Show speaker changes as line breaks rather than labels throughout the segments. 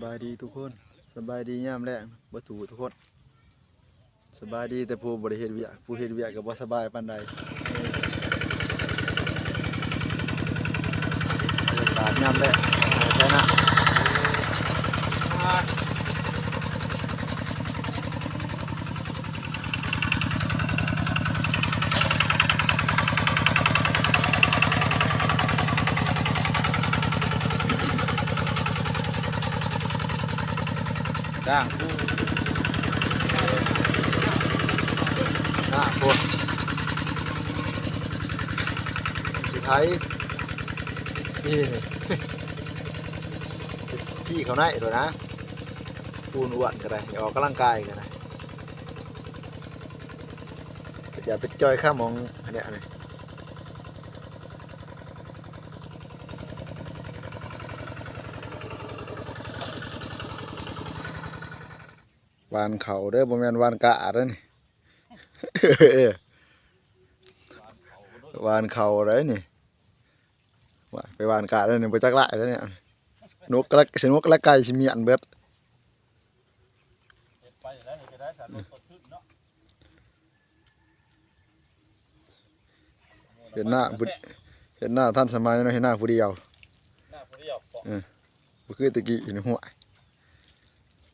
สบายดีทุกคนสบายดียามแรงบ่ถูกทุกคนสบายดีแต่ผู้บริเฮ็ดเวียกผู้เฮ็ดเวียกก็บ่สบายปานใดบรรยากาศยามแรงแค่นั้นด่างผู้หน้าพวกสุดท้ายนี่ที่เขาไหนตัวนะปูนอ้วนกันเลยอย่าออกกำลังกายกันนะอย่าไปจอยข้ามองอันเนี้ยเลยวานเขาเด้อบ่แม่นวานกะเด้อนี่ วานเขาเด้อนี่ว่าไปวานกะเด้อนี่บ่จักละเด้อเนี่ยนกละสินกละไก่สิมีอันเบิดเห็นหน้าเห็นหน้าท่านสมัยเนาะเห็นหน้าผู้เดียวบ่คือตะกี้นี่หัว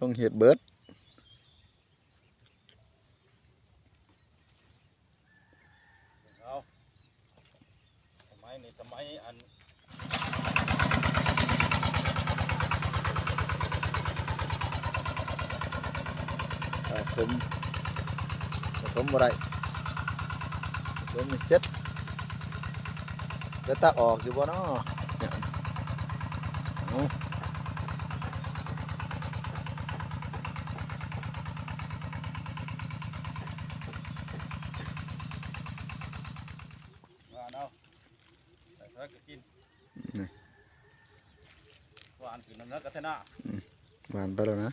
ต้องเฮ็ดเบิด
สมัยอัน
ผมบ่ได้ผมมีเซ็ตแล้วตักออกอยู่บ่เนาะเนี่ยเอา
หวานกินน้ำเนื้อกระเทน่า
หวานไปแล้วนะ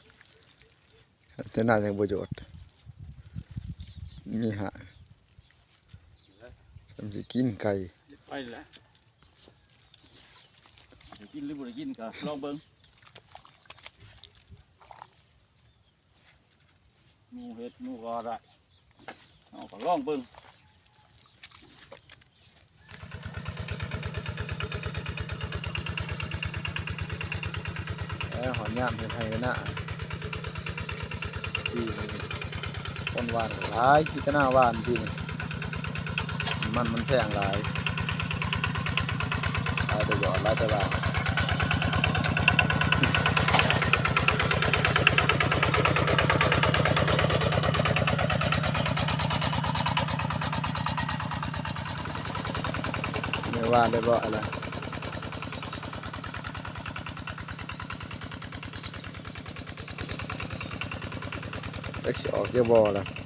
แต่น่าจะประโยชน์มีหาทำสิกินไก่
ไปแล้วจะกินหรือบ่ได้กินก็ลองเบิ่งหมูเห็ดหมูก็ได้เอาก็ลองเบิ่ง
หอนย่ามเห็นไทยนะที่ต้นหวานหลายที่ก็น่าหวานที่มันแพงหลายแต่หยอดหลายแต่บาทไม่ว่าได้บ่อะไรเอ็กซ์ออกเยอะบ่ละ